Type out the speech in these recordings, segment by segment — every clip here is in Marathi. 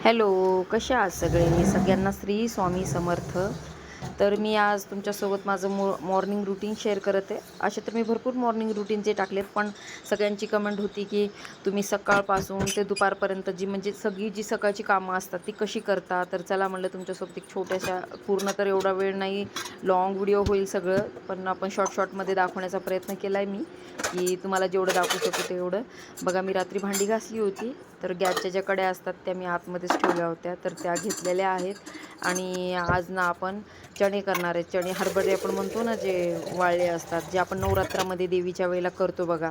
हॅलो, कशा आहात सगळे? सगळ्यांना श्री स्वामी समर्थ. तर मी आज तुमच्यासोबत माझं मॉर्निंग रूटीन शेअर करत आहे. असे तर मी भरपूर मॉर्निंग रूटीनचे टाकलेत, पण सगळ्यांची कमेंट होती की तुम्ही सकाळपासून ते दुपारपर्यंत म्हणजे सगळी जी सकाळची कामं असतात ती कशी करता. तर चला म्हणलं तुमच्यासोबत एक छोट्याशा, पूर्ण तर एवढा वेळ नाही, लाँग व्हिडिओ होईल सगळं, पण आपण शॉर्टमध्ये दाखवण्याचा प्रयत्न केला आहे मी, की तुम्हाला जेवढं दाखवू शकू तेवढं. बघा, मी रात्री भांडी घासली होती, तर गॅसच्या ज्या कड्या असतात त्या मी आतमध्येच ठेवल्या होत्या, तर त्या घेतलेल्या आहेत. आणि आज ना आपण चणे करणार आहेत. चणे, हरभरे आपण म्हणतो ना, जे वाळले असतात, जे आपण नवरात्रामध्ये देवीच्या वेळेला करतो बघा,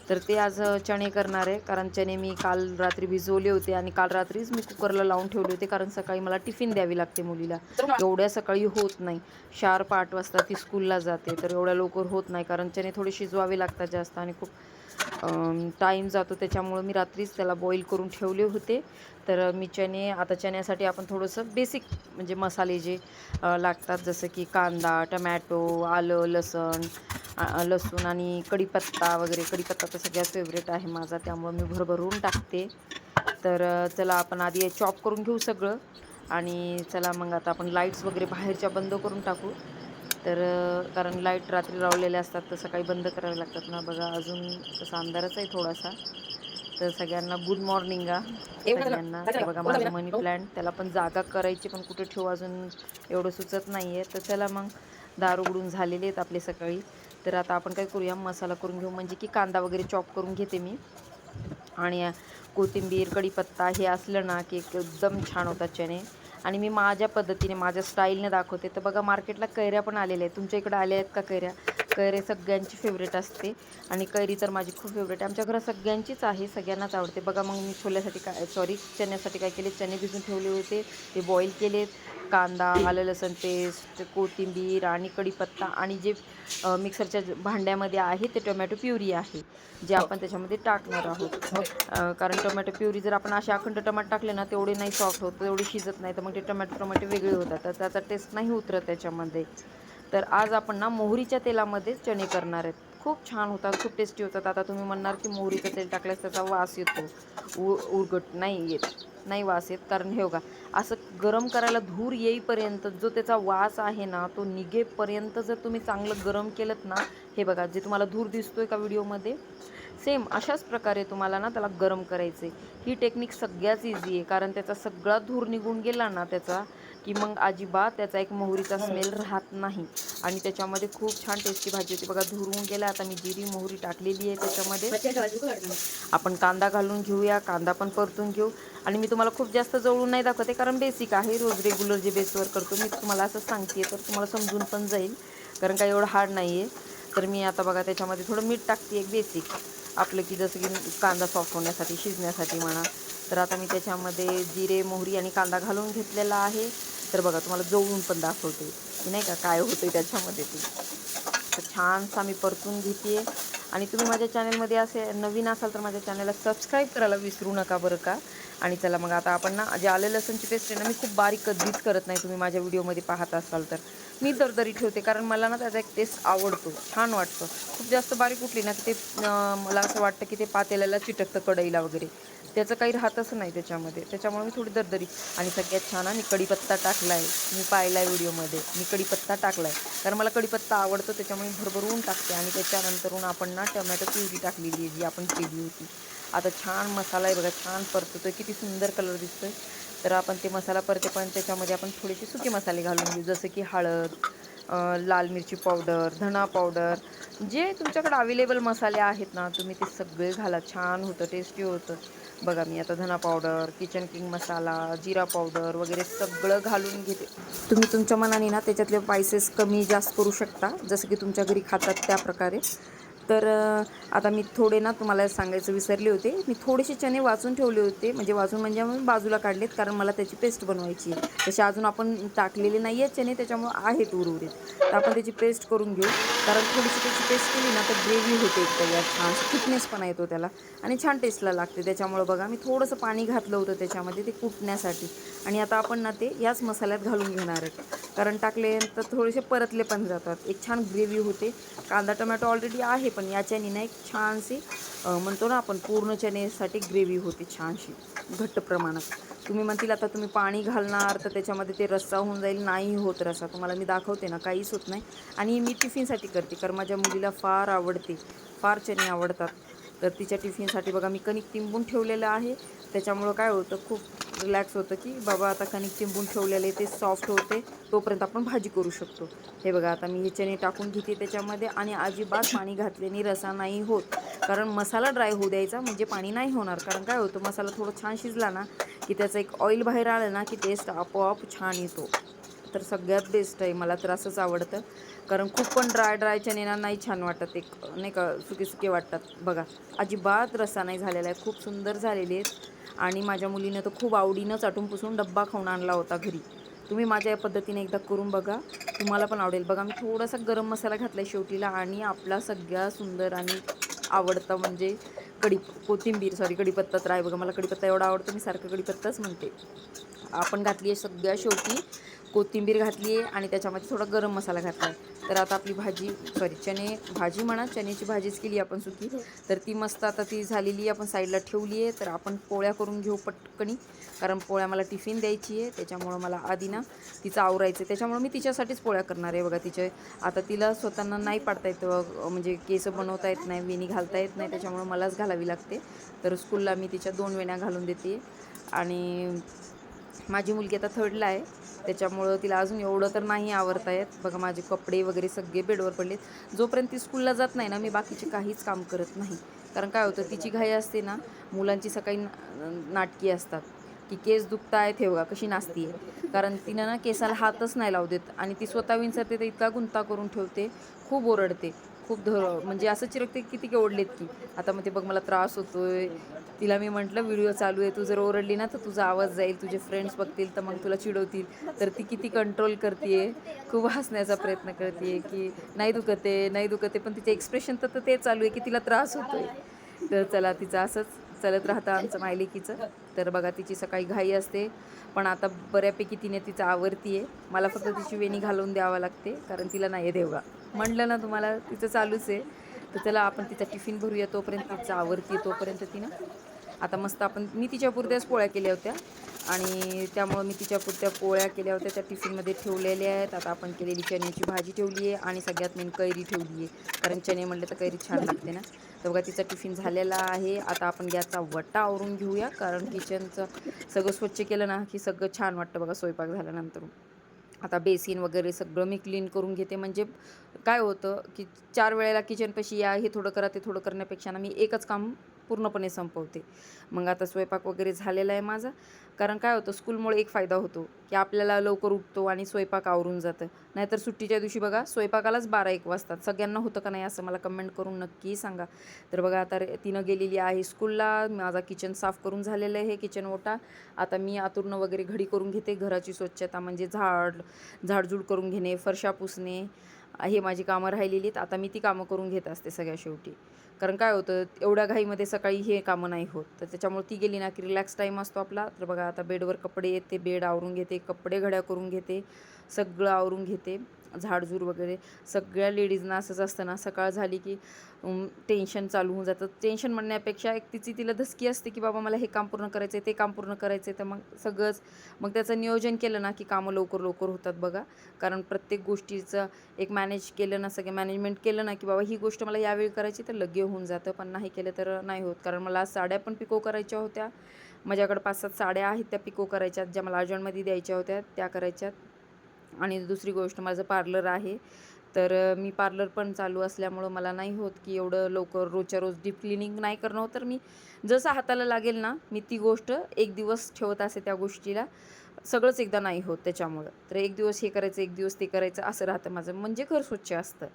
तर ते आज चणे करणार आहे. कारण चणे मी काल रात्री भिजवले होते आणि काल रात्रीच मी कुकरला लावून ठेवले होते, कारण सकाळी मला टिफिन द्यावी लागते मुलीला. एवढ्या सकाळी होत नाही, 4-5 वाजता ती स्कूलला जाते, तर एवढ्या लवकर होत नाही, कारण चणे थोडे शिजवावे लागतात जास्त आणि खूप टाईम जातो. त्याच्यामुळं मी रात्रीच त्याला बॉईल करून ठेवले होते. तर मी आता चण्यासाठी आपण थोडंसं बेसिक म्हणजे मसाले जे लागतात, जसं की कांदा, टमॅटो, आलं, लसूण आणि कढीपत्ता वगैरे. कढीपत्ता तर सगळ्यात फेवरेट आहे माझा, त्यामुळं मी भरभरून टाकते. तर चला आपण आधी चॉप करून घेऊ सगळं. आणि चला मग आता आपण लाईट्स वगैरे बाहेरच्या बंद करून टाकू. तर कारण लाईट रात्री लावलेल्या असतात, तर सकाळी बंद करावे लागतात ना. बघा, अजून तसा अंधारच आहे थोडासा. तर सगळ्यांना गुड मॉर्निंग सगळ्यांना. तर बघा, माझं मनी प्लॅन्ट, त्याला पण जागा करायची, पण कुठे ठेवू अजून एवढं सुचत नाही आहे. तर चला मग, दार उघडून झालेले आहेत आपले सकाळी. तर आता आपण काय करूया, मसाला करून घेऊ. म्हणजे की कांदा वगैरे चॉप करून घेते मी, आणि कोथिंबीर, कढीपत्ता हे असलं ना की एकदम छान होतात चणे. आणि मी माझ्या पद्धतीने, माझ्या स्टाईलने दाखवते. तर बघा, मार्केटला कैऱ्या पण आलेल्या आहेत. तुमच्या इकडे आल्या आहेत का कैऱ्या? कैरी सगळ्यांची फेवरेट असते, आणि कैरी तर माझी खूप फेवरेट आहे. आमच्या घरात सगळ्यांचीच आहे, सगळ्यांनाच आवडते. बघा, मग मी चण्यासाठी काय केले, चणे भिजून ठेवले होते, ते बॉईल केलेत. कांदा, आलं लसूण पेस्ट, कोथिंबीर आणि कढीपत्ता, आणि जे मिक्सरच्या भांड्यामध्ये आहे ते टोमॅटो प्युरी आहे, जे आपण त्याच्यामध्ये टाकणार आहोत. कारण टोमॅटो प्युरी जर आपण असे अखंड टमाटे टाकले ना, तेवढे नाही सॉफ्ट होत, तेवढे शिजत नाही, तर मग ते टोमॅटो वेगळे होतात, तर त्याचा टेस्ट नाही उतरत त्याच्यामध्ये. तर आज आपण ना मोहरीच्या तेलामध्ये चणे करणार आहेत. खूप छान होतात, खूप टेस्टी होतात. आता तुम्ही म्हणणार की मोहरीचं तेल टाकल्यास त्याचा वास येतो, उरगट नाही येत, नाही वास येत. कारण हे बघा, असं गरम करायला धूर येईपर्यंत, जो त्याचा वास आहे ना तो निघेपर्यंत जर तुम्ही चांगलं गरम केलं ना, हे बघा, जे तुम्हाला धूर दिसतोय का व्हिडिओमध्ये, सेम अशाच प्रकारे तुम्हाला ना त्याला गरम करायचं आहे. ही टेक्निक सगळ्यात इझी आहे, कारण त्याचा सगळा धूर निघून गेला ना त्याचा, की मग अजिबात त्याचा एक मोहरीचा स्मेल राहत नाही, आणि त्याच्यामध्ये खूप छान टेस्टी भाजी होती. बघा, धूर होऊन गेला. आता मी जिरी मोहरी टाकलेली आहे त्याच्यामध्ये. आपण कांदा घालून घेऊया, कांदा पण परतून घेऊ. आणि मी तुम्हाला खूप जास्त जवळून नाही दाखवते, कारण बेसिक आहे, रोज रेग्युलर जे बेसवर करतो मी तुम्हाला असं सांगते, तर तुम्हाला समजून पण जाईल, कारण काही एवढं हार्ड नाही आहे. तर मी आता बघा त्याच्यामध्ये थोडं मीठ टाकते, एक बेसिक आपलं, की जसं की कांदा सॉफ्ट होण्यासाठी, शिजण्यासाठी म्हणा. तर आता मी त्याच्यामध्ये जिरे, मोहरी आणि कांदा घालून घेतलेला आहे. तर बघा, तुम्हाला जवळून पण दाखवते की नाही का काय होतं त्याच्यामध्ये ते. तर छानसा मी परतून घेते. आणि तुम्ही माझ्या चॅनलमध्ये असे नवीन असाल तर माझ्या चॅनलला सबस्क्राईब करायला विसरू नका बरं का. आणि चला मग, आता आपण ना, जे आलं लसूणची पेस्ट आहे ना, मी खूप बारीक कधीच करत नाही, तुम्ही माझ्या व्हिडिओमध्ये पाहत असाल तर मी दरदरी ठेवते, कारण मला ना त्याचा एक टेस्ट आवडतो, छान वाटतं. खूप जास्त बारीक उठली ना की ते मला असं वाटतं की ते पातेल्याला चिटकतं, कढईला वगैरे, त्याचं काही राहतच नाही त्याच्यामध्ये. त्याच्यामुळे मी थोडी दरदरी. आणि सगळ्यात छान मी कढीपत्ता टाकला आहे, मी पाहिला आहे व्हिडिओमध्ये, मी कढीपत्ता टाकला आहे, कारण मला कढीपत्ता आवडतो, त्याच्यामुळे भरभरून टाकते. आणि त्याच्यानंतरून आपण ना टोमॅटो प्युरी टाकलेली आहे, जी आपण केली होती. आता छान मसाला आहे बघा, छान परततोय, किती सुंदर कलर दिसतोय. तर आपण ते मसाला परते, पण त्याच्यामध्ये आपण थोडेसे सुके मसाले घालून घेऊ, जसं की हळद, लाल मिरची पावडर, धना पावडर, जे तुमच्याकडे अवेलेबल मसाले आहेत ना, तुम्ही ते सगळे घाला, छान होतं, टेस्टी होतं. बघा, मी आता धना पावडर, किचन किंग मसाला, जिरा पावडर वगैरे सगळं घालून घेते. तुम्ही तुमच्या मनाने ना त्याच्यातले स्पायसेस कमी जास्त करू शकता, जसं की तुमच्या घरी खातात त्या प्रकारे. तर आता मी थोडे ना, तुम्हाला सांगायचं विसरले होते, मी थोडेसे चणे वाचून ठेवले होते, म्हणजे मी बाजूला काढलेत, कारण मला त्याची पेस्ट बनवायची आहे. तसे अजून आपण टाकलेले नाही आहेत चणे, त्याच्यामुळे आहेत उर्वरित. तर आपण त्याची पेस्ट करून घेऊ, कारण थोडीशी त्याची पेस्ट केली ना तर ग्रेव्ही होते एक तयार, छान थिकनेस पण येतो त्याला, आणि छान टेस्टला लागते. त्याच्यामुळं बघा, मी थोडंसं पाणी घातलं होतं त्याच्यामध्ये ते कुटण्यासाठी. आणि आता आपण ना ते याच मसाल्यात घालून घेणार आहेत, कारण टाकल्यानंतर थोडेसे परतले पण जातात, एक छान ग्रेव्ही होते. कांदा टोमॅटो ऑलरेडी आहे, पण याच्याने ना एक छानशी म्हणतो ना आपण, पूर्ण चण्यासाठी ग्रेव्ही होते छानशी, घट्ट प्रमाणात. तुम्ही म्हणतील आता तुम्ही पाणी घालणार तर त्याच्यामध्ये ते रस्सा होऊन जाईल. नाही होत रस्सा, तुम्हाला मी दाखवते ना, काहीच होत नाही. आणि मी टिफिनसाठी करते, कारण माझ्या मुलीला फार आवडते, फार चणे आवडतात. तर तिच्या टिफिनसाठी बघा मी कणिक तिंबून ठेवलेलं आहे. त्याच्यामुळं काय होतं, खूप रिलॅक्स होतं की बाबा आता कणिक तिंबून ठेवलेले ते सॉफ्ट होते, तोपर्यंत आपण भाजी करू शकतो. हे बघा आता मी हे चणे टाकून घेते त्याच्यामध्ये, आणि अजिबात पाणी घातल्याने रसा नाही होत. कारण मसाला ड्राय होऊ द्यायचा, म्हणजे पाणी नाही होणार. कारण काय होतं, मसाला थोडं छान शिजला ना की त्याचं एक ऑइल बाहेर आलं ना की टेस्ट आपोआप छान येतो. तर सगळ्यात बेस्ट आहे, मला तर असंच आवडतं. कारण खूप पण ड्राय चणे ना नाही छान वाटत, एक नाही का सुके सुके वाटतात. बघा अजिबात रस्सा नाही झालेला आहे, खूप सुंदर झालेले आहेत. आणि माझ्या मुलीनं तर खूप आवडीनं चाटून पुसून डब्बा खाऊन आणला होता घरी. तुम्ही माझ्या या पद्धतीने एकदा करून बघा, तुम्हाला पण आवडेल. बघा मी थोडासा गरम मसाला घातला आहे शेवटीला, आणि आपला सगळ्यात सुंदर आणि आवडता म्हणजे कढीपत्ता तर आहे. बघा मला कढीपत्ता एवढा आवडतो, मी सारखं कढीपत्ताच म्हणते. आपण घातली आहे सगळ्या शेवटी कोथिंबीर घातली आहे, आणि त्याच्यामध्ये थोडा गरम मसाला घातला आहे. तर आता आपली चणे भाजी म्हणा, चण्याची भाजीच केली आपण सुकी. तर ती मस्त आता ती झालेली आपण साईडला ठेवली आहे. तर आपण पोळ्या करून घेऊ पटकनी, कारण पोळ्या मला टिफिन द्यायची आहे. त्याच्यामुळं मला आधी ना तिचं आवरायचं आहे, त्याच्यामुळं मी तिच्यासाठीच पोळ्या करणार आहे. बघा आता तिला स्वतःना नाही पाडता येतं, म्हणजे केस बनवता येत नाही, वेणी घालता येत नाही, त्याच्यामुळं मलाच घालावी लागते. तर स्कूलला मी तिच्या 2 वेण्या घालून देते. आणि माझी मुलगी आता 3rd आहे, त्याच्यामुळं तिला अजून एवढं तर नाही आवरता येत. बघा माझे कपडे वगैरे सगळे बेडवर पडलेत. जोपर्यंत ती स्कूलला जात नाही ना, मी बाकीचे काहीच काम करत नाही. कारण काय होतं, तिची घाई असते ना, मुलांची सकाळी नाटकी असतात की केस दुखतायत, हे बघा कशी नाचती आहे. कारण तिनं ना केसाला हातच नाही लावू देत, आणि ती स्वतः विंचरते तर इतका गुंता करून ठेवते, खूप ओरडते, खूप म्हणजे असं चिरकते की ती ओढलेत की. आता मग ते बघ मला त्रास होतोय. तिला मी म्हटलं व्हिडिओ चालू आहे, तू जर ओरडली ना तर तुझा आवाज जाईल, तुझे फ्रेंड्स बघतील तर मग तुला चिडवतील. तर ती किती कंट्रोल करते, खूप हसण्याचा प्रयत्न करते की नाही दुखते नाही दुखते, पण तिचे एक्सप्रेशन तर ते चालू आहे की तिला त्रास होतोय. तर चला तिचं असंच चालत राहतं आमचं मायलेकीचं. तर बघा तिची सकाळी घाई असते, पण आता बऱ्यापैकी तिने तिचं आवरती आहे. मला फक्त तिची वेणी घालून द्यावं लागते, कारण तिला नाही आहे देवगा. म्हटलं ना तुम्हाला तिचं चालूच आहे. तर चला आपण तिचा टिफिन भरूया, तोपर्यंत तिचं आवरती आहे, तोपर्यंत तिनं आता मस्त मी तिच्यापुरत्याच पोळ्या केल्या होत्या, आणि त्यामुळं मी तिच्यापुरत्या पोळ्या केल्या होत्या, त्या टिफिनमध्ये ठेवलेल्या आहेत. आता आपण केलेली चण्याची भाजी ठेवली आहे, आणि सगळ्यात मेन कैरी ठेवली आहे, कारण चणे म्हणले तर कैरी छान लागते ना. तर बघा तिचा टिफिन झालेला आहे. आता आपण गॅसचा वट्टा आवरून घेऊया, कारण किचनचं सगळं स्वच्छ केलं ना की सगळं छान वाटतं बघा स्वयंपाक झाल्यानंतर. आता बेसिन वगैरे सगळं मी क्लीन करून घेते, म्हणजे काय होतं की 4 वेळेला किचनपाशी या, हे थोडं करा ते थोडं करण्यापेक्षा ना मी एकच काम पूर्णपणे संपवते. मग आता स्वयंपाक वगैरे झालेला आहे माझा. कारण काय होतं, स्कूलमुळे एक फायदा होतो की आपल्याला लवकर उठतो आणि स्वयंपाक आवरून जातं. नाहीतर सुट्टीच्या दिवशी बघा स्वयंपाकालाच 12-1 वाजतात. सगळ्यांना होतं का नाही असं मला कमेंट करून नक्की सांगा. तर बघा आता तिनं गेलेली आहे स्कूलला. माझा किचन साफ करून झालेलं आहे, किचन ओटा. आता मी आतुरनं वगैरे घडी करून घेते. घराची स्वच्छता म्हणजे झाडझूड करून घेणे, फरशा पुसणे, हे माझी कामं राहिलेली आहेत. आता मी ती कामं करून घेत असते सगळ्या शेवटी. कारण काय होतं, एवढ्या घाईमध्ये सकाळी हे कामं नाही होत. तर त्याच्यामुळे ती गेली ना की रिलॅक्स टाईम असतो आपला. तर बघा आता बेडवर कपडे येते, बेड आवरून घेते, कपडे घड्या करून घेते, सगळं आवरून घेते, झाडझूड वगैरे. सगळ्या लेडीजना असंच असतं ना, सकाळ झाली की टेन्शन चालू होऊन जातं. टेन्शन म्हणण्यापेक्षा एक तिला धसकी असते की बाबा मला हे काम पूर्ण करायचं आहे, ते काम पूर्ण करायचं आहे. तर मग त्याचं नियोजन केलं ना की कामं लवकर लवकर होतात बघा. कारण प्रत्येक गोष्टीचं एक मॅनेज केलं ना, सगळं मॅनेजमेंट केलं ना की बाबा ही गोष्ट मला यावेळी करायची, तर लगे होऊन जातं. पण नाही केलं तर नाही होत. कारण मला साड्या पण पिको करायच्या होत्या. माझ्याकडे 5-7 साड्या आहेत त्या पिको करायच्यात, ज्या मला अर्जंटमध्ये द्यायच्या होत्या त्या करायच्यात. आणि दुसरी गोष्ट माझं पार्लर आहे. तर मी पार्लर पण चालू असल्यामुळं मला नाही होत की एवढं लवकर रोजच्या रोज डीप क्लिनिंग नाही करणं होत. तर मी जसं हाताला लागेल ना, मी ती गोष्ट एक दिवस ठेवत असते त्या गोष्टीला. सगळंच एकदा नाही होत त्याच्यामुळं. तर एक दिवस हे करायचं, एक दिवस ते करायचं, असं राहतं माझं. म्हणजे घर स्वच्छ असतं.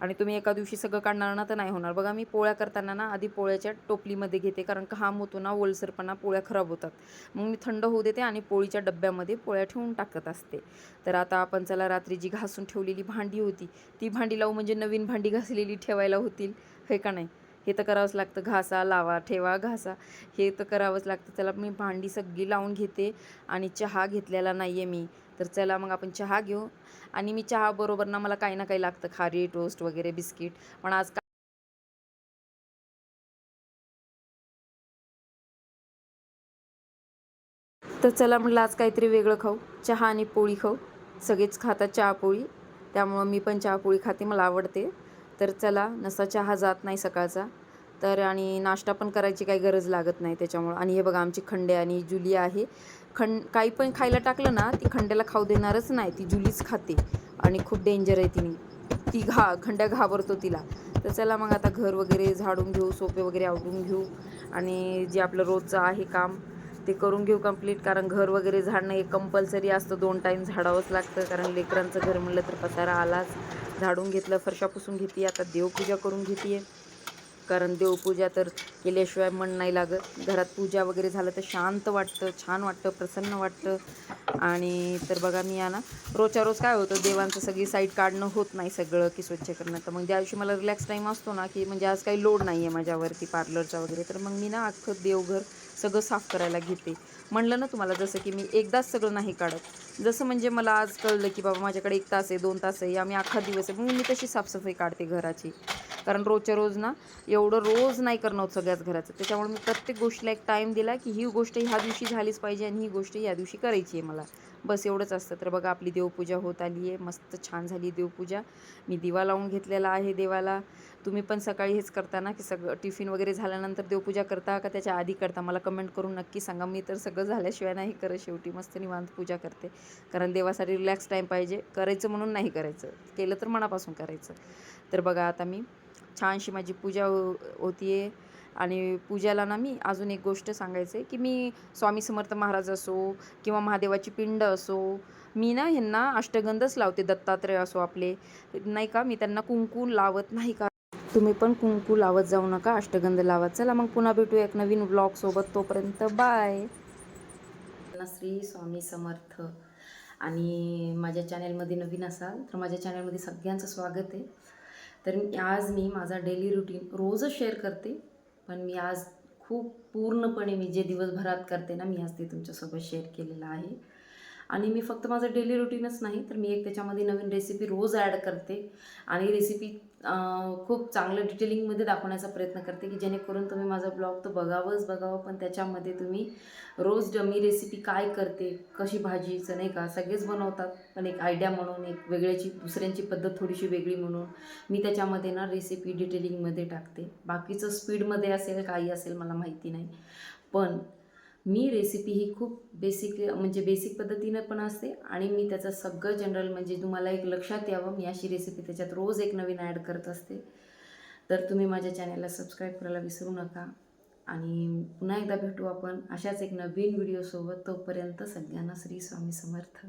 आणि तुम्ही एका दिवशी सगळं काढणार ना तर नाही होणार. बघा मी पोळ्या करताना ना आधी पोळ्याच्या टोपलीमध्ये घेते, कारण घाम होतो ना, ओलसरपणा, पोळ्या खराब होतात. मग मी थंड होऊ देते आणि पोळीच्या डब्यामध्ये पोळ्या ठेवून टाकत असते. तर आता आपण चला, रात्री जी घासून ठेवलेली भांडी होती ती भांडी लावू, म्हणजे नवीन भांडी घासलेली ठेवायला होतील, हे का नाही. हे तर करावंच लागतं, घासा, लावा, ठेवा, घासा, हे तर करावंच लागतं. चला मी भांडी सगळी लावून घेते. आणि चहा घेतलेला नाही आहे मी, तर चला मग आपण चहा घेऊ. आणि मी चहा बरोबर ना मला काही ना काही लागतं, खारी, टोस्ट वगैरे, बिस्किट. पण आज तर चला म्हटलं आज काहीतरी वेगळं खाऊ, चहा आणि पोळी खाऊ. सगळेच खातात चहा पोळी, त्यामुळं मी पण चहा पोळी खाते, मला आवडते. तर चला, नसा चहा जात नाही सकाळचा, तर आणि नाश्ता पण करायची काही गरज लागत नाही त्याच्यामुळं. आणि हे बघा आमची खंड्या आणि जुली आहे. काही पण खायला टाकलं ना, ती खंड्याला खाऊ देणारच नाही, ती जुलीच खाते आणि खूप डेंजर आहे तिने. खंड्या घाबरतो तिला. तर चला मग आता घर वगैरे झाडून घेऊ, सोफे वगैरे आवरून घेऊ आणि जे आपलं रोजचं आहे काम ते करून घेऊ कंप्लीट. कारण घर वगैरे झाडणं हे कंपल्सरी असतं, 2 टाईम झाडावंच लागतं. कारण लेकरांचं घर म्हणलं तर पसारा आलाच. झाडून घेतलं, फरशा पुसून घेते, आता देवपूजा करून घेते. कारण देवपूजा तर केल्याशिवाय मन नाही लागत. घरात पूजा वगैरे झालं तर शांत वाटतं, छान वाटतं, प्रसन्न वाटतं. आणि तर बघा मी ना रोजच्या रोज काय होतं, देवांचं सगळी साईड काढणं होत नाही सगळं की स्वच्छ करणं. तर मग ज्या दिवशी मला रिलॅक्स टाईम असतो ना, की म्हणजे आज काही लोड नाही आहे माझ्यावरती पार्लरचा वगैरे, तर मग मी ना अख्खं देवघर सगळं साफ करायला घेते. म्हणलं ना तुम्हाला, जसं की मी एकदाच सगळं नाही काढत. जसं म्हणजे मला आज कळलं की बाबा माझ्याकडे 1 तास आहे, 2 तास आहे, आम्ही अख्खा दिवस आहे, मग मी तशी साफसफाई काढते घराची. कारण रोजच्या रोज ना एवढं रोज नाही करणं होत सगळ्याच घराचं. त्याच्यामुळे मी प्रत्येक गोष्टीला एक टाईम दिला की ही गोष्ट ह्या दिवशी झालीच पाहिजे आणि ही गोष्ट या दिवशी करायची आहे मला. बस एवढंच असतं. तर बघा आपली देवपूजा होत आली आहे. मस्त छान झाली देवपूजा. मी दिवा लावून घेतलेला आहे देवाला. तुम्ही पण सकाळी हेच करता ना, की सगळं टिफिन वगैरे झाल्यानंतर देवपूजा करता का त्याच्या आधी करता? मला कमेंट करून नक्की सांगा. मी तर सगळं झाल्याशिवाय नाही करत, शेवटी मस्त निवांत पूजा करते. कारण देवासाठी रिलॅक्स टाईम पाहिजे. करायचं म्हणून नाही करायचं. केलं तर मनापासून करायचं. तर बघा आता मी छानशी माझी पूजा होती आहे. आणि पूजाला ना मी अजून एक गोष्ट सांगायचं आहे, की मी स्वामी समर्थ महाराज असो किंवा महादेवाची पिंड असो, मी ना ह्यांना अष्टगंधच लावते. दत्तात्रय असो आपले, नाही का, मी त्यांना कुंकू लावत नाही. का तुम्ही पण कुंकू लावत जाऊ नका, अष्टगंध लावत. चला मग पुन्हा भेटू एक नवीन व्लॉगसोबत. तोपर्यंत बाय. श्री स्वामी समर्थ. आणि माझ्या चॅनलमध्ये नवीन असाल तर माझ्या चॅनलमध्ये सगळ्यांचं स्वागत आहे. तर आज मी माझा डेली रुटीन रोजच शेअर करते, पण मी आज खूप पूर्णपणे मी जे दिवसभरात करते ना, मी आज ते तुमच्यासोबत शेअर केलेलं आहे. आणि मी फक्त माझं डेली रुटीनच नाही, तर मी एक त्याच्यामध्ये नवीन रेसिपी रोज ॲड करते. आणि रेसिपी खूप चांगलं डिटेलिंगमध्ये दाखवण्याचा प्रयत्न करते, की जेणेकरून तुम्ही माझा ब्लॉग तर बघावं, पण त्याच्यामध्ये तुम्ही रोज मी रेसिपी काय करते, कशी भाजीचं नाही का, सगळेच बनवतात, पण एक आयडिया म्हणून, एक वेगळ्याची दुसऱ्यांची पद्धत थोडीशी वेगळी म्हणून मी त्याच्यामध्ये ना रेसिपी डिटेलिंगमध्ये टाकते. बाकीचं स्पीडमध्ये असेल, काही असेल मला माहिती नाही, पण मी रेसिपी ही खूप बेसिक पद्धतीनं पण असते. आणि मी त्याचं सगळं जनरल म्हणजे तुम्हाला एक लक्षात यावं, मी अशी रेसिपी त्याच्यात रोज एक नवीन ॲड करत असते. तर तुम्ही माझ्या चॅनलला सबस्क्राईब करायला विसरू नका. आणि पुन्हा एकदा भेटू आपण अशाच एक नवीन व्हिडिओसोबत. तोपर्यंत सगळ्यांना श्री स्वामी समर्थ.